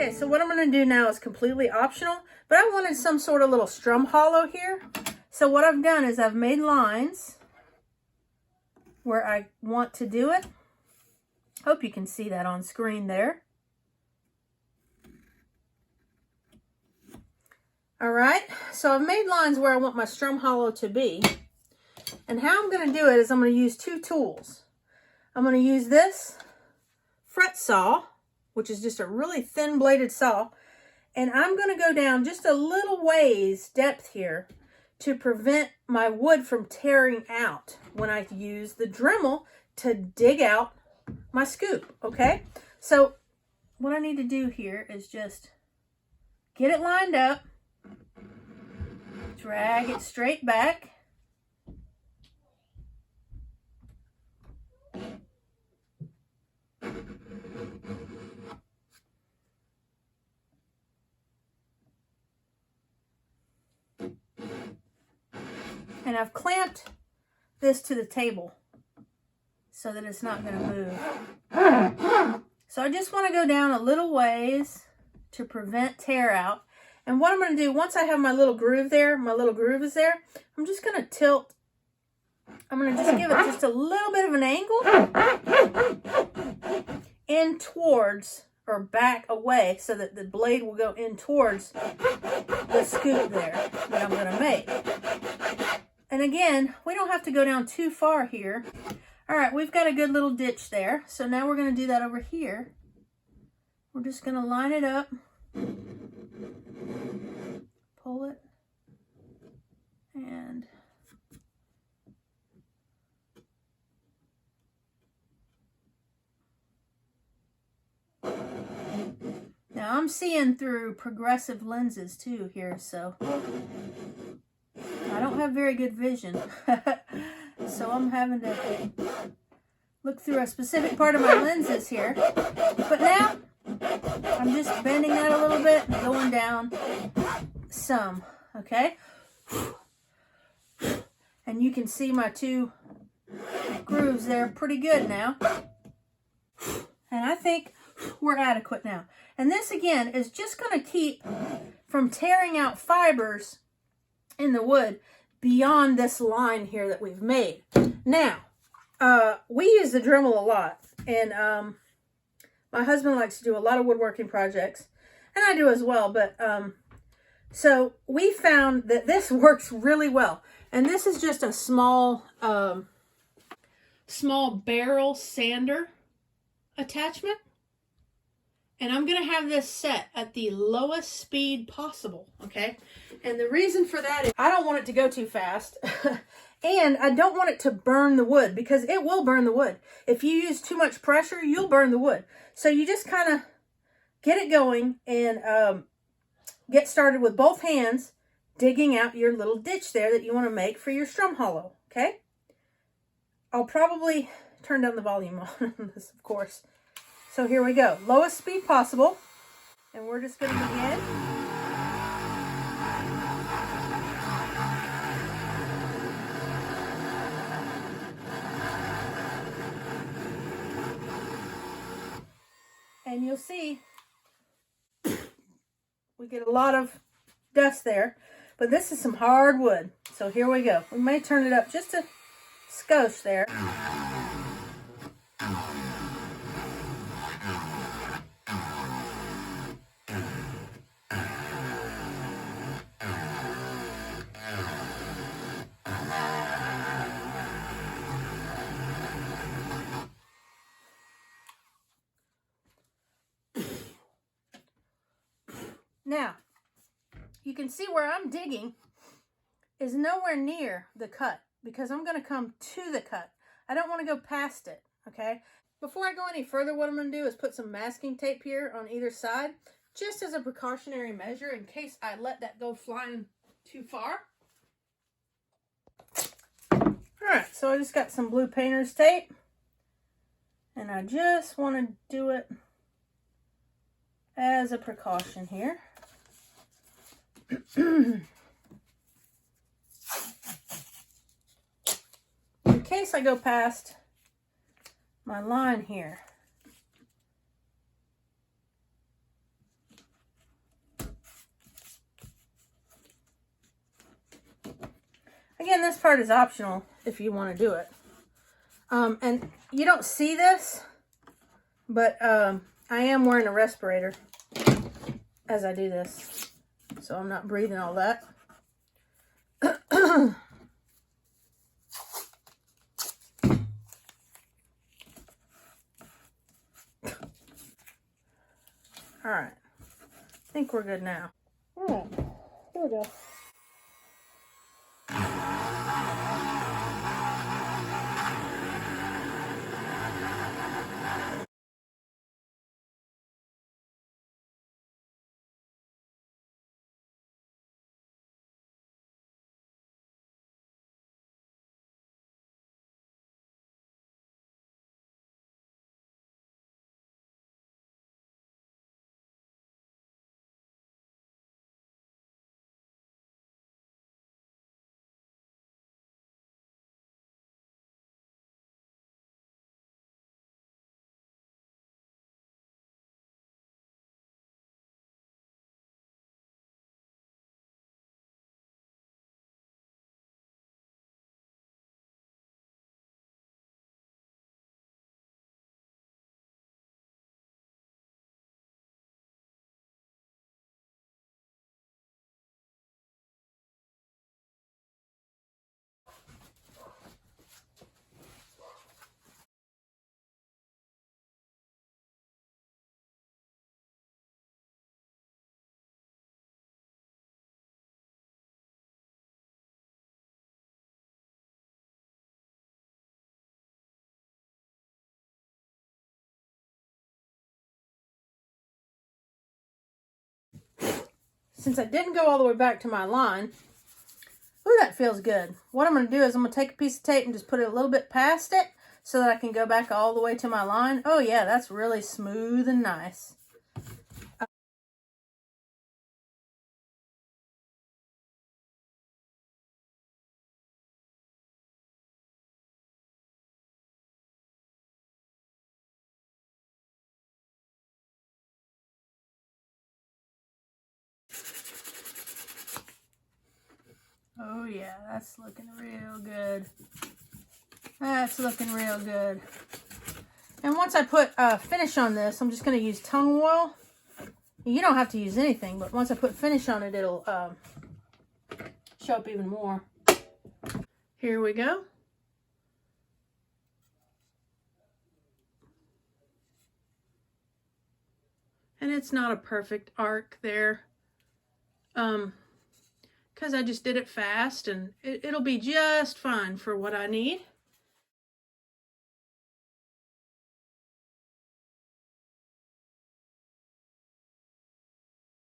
Okay, so what I'm going to do now is completely optional, but I wanted some sort of little strum hollow here. So what I've done is I've made lines where I want to do it. Hope you can see that on screen there. All right, so I've made lines where I want my strum hollow to be. And how I'm going to do it is I'm going to use two tools. I'm going to use this fret saw, which is just a really thin bladed saw. And I'm going to go down just a little ways depth here to prevent my wood from tearing out when I use the Dremel to dig out my scoop, okay? So what I need to do here is just get it lined up, drag it straight back, and I've clamped this to the table so that it's not going to move. So I just want to go down a little ways to prevent tear out. And what I'm going to do, once I have my little groove there, my little groove is there, I'm just going to tilt. I'm going to just give it just a little bit of an angle in towards or back away so that the blade will go in towards the scoop there that I'm going to make. And again, we don't have to go down too far here. All right, we've got a good little ditch there. So now we're going to do that over here. We're just going to line it up, pull it, and now I'm seeing through progressive lenses too here, so I don't have very good vision. So I'm having to look through a specific part of my lenses here. But now I'm just bending that a little bit and going down some, okay? And you can see my two grooves there pretty good now. And I think we're adequate now. And this again is just going to keep from tearing out fibers in the wood beyond this line here that we've made. Now, we use the Dremel a lot, and my husband likes to do a lot of woodworking projects, and I do as well, but so we found that this works really well. And this is just a small barrel sander attachment. And I'm going to have this set at the lowest speed possible, okay? And the reason for that is I don't want it to go too fast. And I don't want it to burn the wood, because it will burn the wood. If you use too much pressure, you'll burn the wood. So you just kind of get it going and get started with both hands, digging out your little ditch there that you want to make for your strum hollow, okay? I'll probably turn down the volume on this, of course. So here we go. Lowest speed possible. And we're just going to begin. And you'll see we get a lot of dust there. But this is some hard wood. So here we go. We may turn it up just a skosh there. Now, you can see where I'm digging is nowhere near the cut, because I'm going to come to the cut. I don't want to go past it, okay? Before I go any further, what I'm going to do is put some masking tape here on either side, just as a precautionary measure in case I let that go flying too far. All right, so I just got some blue painter's tape, and I just want to do it as a precaution here. In case I go past my line here. again, this part is optional if you want to do it. And you don't see this, but I am wearing a respirator as I do this, so I'm not breathing all that. All right, I think we're good now. All right, here we go. Since I didn't go all the way back to my line, ooh, that feels good. What I'm going to do is I'm going to take a piece of tape and just put it a little bit past it so that I can go back all the way to my line. Oh yeah, that's really smooth and nice. Oh yeah, that's looking real good. That's looking real good. And once I put finish on this, I'm just going to use tung oil. You don't have to use anything, but once I put finish on it, it'll show up even more. Here we go. And it's not a perfect arc there, because I just did it fast, and it'll be just fine for what I need.